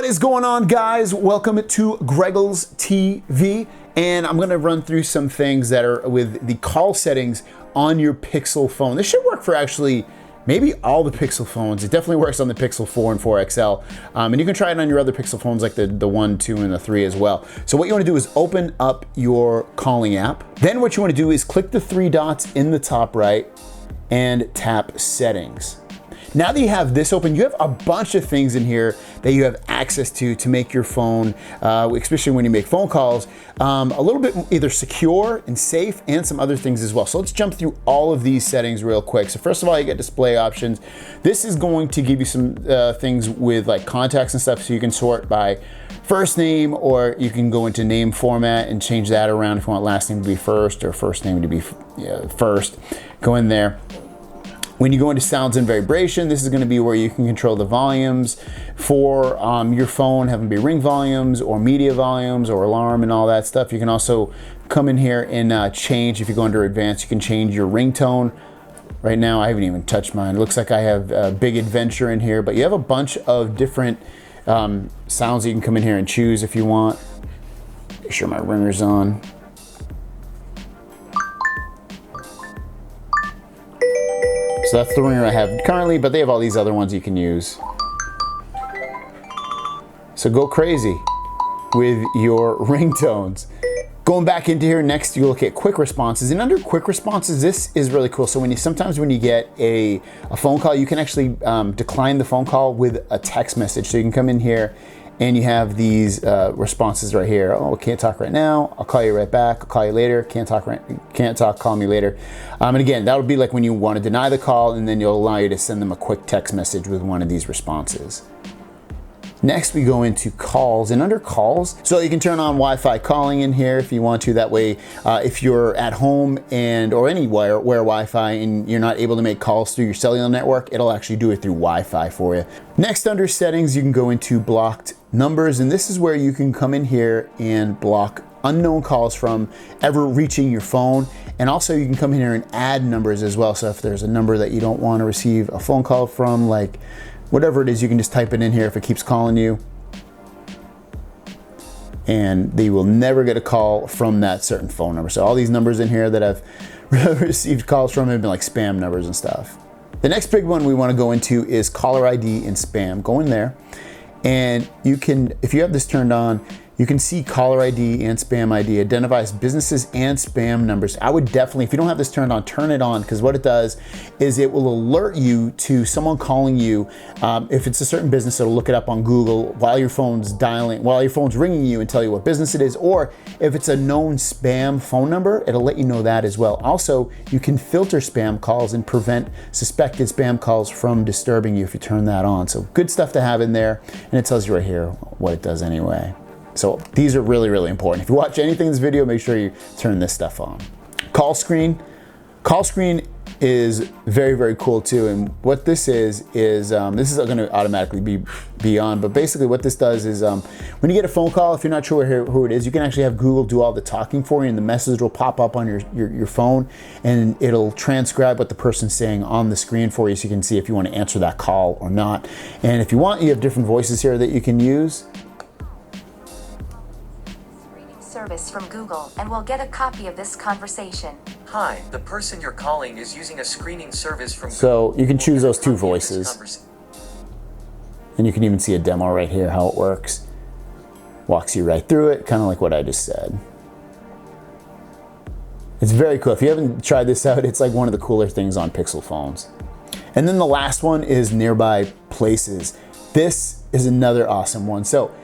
is going on, guys? Welcome to Greggles TV, and I'm gonna run through some things that are with the call settings on your Pixel phone. This should work for actually maybe all the Pixel phones. It definitely works on the Pixel 4 and 4 XL, and you can try it on your other Pixel phones like the 1, 2, and the 3 as well. So what you wanna do is open up your calling app. Then what you wanna do is click the 3 dots in the top right and tap settings. Now that you have this open, you have a bunch of things in here that you have access to make your phone, especially when you make phone calls, a little bit either secure and safe, and some other things as well. So let's jump through all of these settings real quick. So first of all, you get display options. This is going to give you some things with like contacts and stuff, so you can sort by first name, or you can go into name format and change that around if you want last name to be first or first name to be first. Go in there. When you go into sounds and vibration, this is going to be where you can control the volumes for your phone, have them be ring volumes or media volumes or alarm and all that stuff. You can also come in here and change, if you go under advanced, you can change your ringtone. Right now, I haven't even touched mine. It looks like I have Big Adventure in here, but you have a bunch of different sounds that you can come in here and choose if you want. Make sure my ringer's on. So that's the ringer I have currently, but they have all these other ones you can use. So go crazy with your ringtones. Going back into here, next you look at quick responses, and under quick responses, this is really cool. So sometimes when you get a phone call, you can actually decline the phone call with a text message. So you can come in here and you have these responses right here. Oh, can't talk right now. I'll call you right back. I'll call you later. Can't talk, call me later. And again, that would be like when you want to deny the call, and then you'll allow you to send them a quick text message with one of these responses. Next, we go into calls, and under calls, so you can turn on Wi-Fi calling in here if you want to. That way, if you're at home or anywhere where Wi-Fi and you're not able to make calls through your cellular network, it'll actually do it through Wi-Fi for you. Next, under settings, you can go into blocked numbers, and this is where you can come in here and block unknown calls from ever reaching your phone. And also you can come in here and add numbers as well. So if there's a number that you don't want to receive a phone call from, like whatever it is, you can just type it in here if it keeps calling you, and they will never get a call from that certain phone number. So all these numbers in here that I've received calls from have been like spam numbers and stuff. The next big one we want to go into is caller ID and spam. Go in there, and you can, if you have this turned on, you can see caller ID and spam ID identifies businesses and spam numbers. I would definitely, if you don't have this turned on, turn it on, because what it does is it will alert you to someone calling you. If it's a certain business, it'll look it up on Google while your phone's ringing you and tell you what business it is. Or if it's a known spam phone number, it'll let you know that as well. Also, you can filter spam calls and prevent suspected spam calls from disturbing you if you turn that on. So good stuff to have in there, and it tells you right here what it does anyway. So these are really, really important. If you watch anything in this video, make sure you turn this stuff on. Call screen. Call screen is very, very cool too. And what this is this is going to automatically be on. But basically what this does is when you get a phone call, if you're not sure who it is, you can actually have Google do all the talking for you, and the message will pop up on your phone, and it'll transcribe what the person's saying on the screen for you, so you can see if you want to answer that call or not. And if you want, you have different voices here that you can use. Service from Google, and we'll get a copy of this conversation. Hi, the person you're calling is using a screening service from Google. So you can choose those two voices. And you can even see a demo right here, how it works. Walks you right through it, kind of like what I just said. It's very cool. If you haven't tried this out, it's like one of the cooler things on Pixel phones. And then the last one is nearby places. This is another awesome one. So,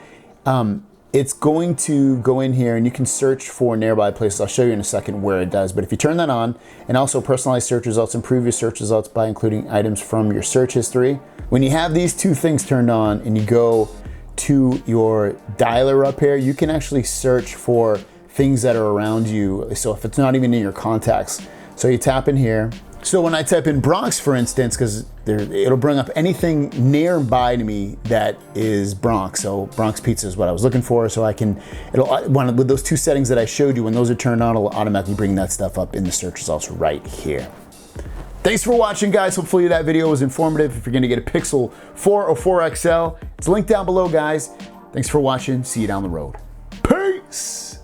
it's going to go in here and you can search for nearby places. I'll show you in a second where it does. But if you turn that on, and also personalized search results, improve your search results by including items from your search history. When you have these two things turned on and you go to your dialer up here, you can actually search for things that are around you. So if it's not even in your contacts. So you tap in here. So when I type in Bronx, for instance, because it'll bring up anything nearby to me that is Bronx. So Bronx Pizza is what I was looking for. So with those two settings that I showed you, when those are turned on, it'll automatically bring that stuff up in the search results right here. Thanks for watching, guys. Hopefully that video was informative. If you're gonna get a Pixel 4 or 4 XL, it's linked down below, guys. Thanks for watching. See you down the road. Peace.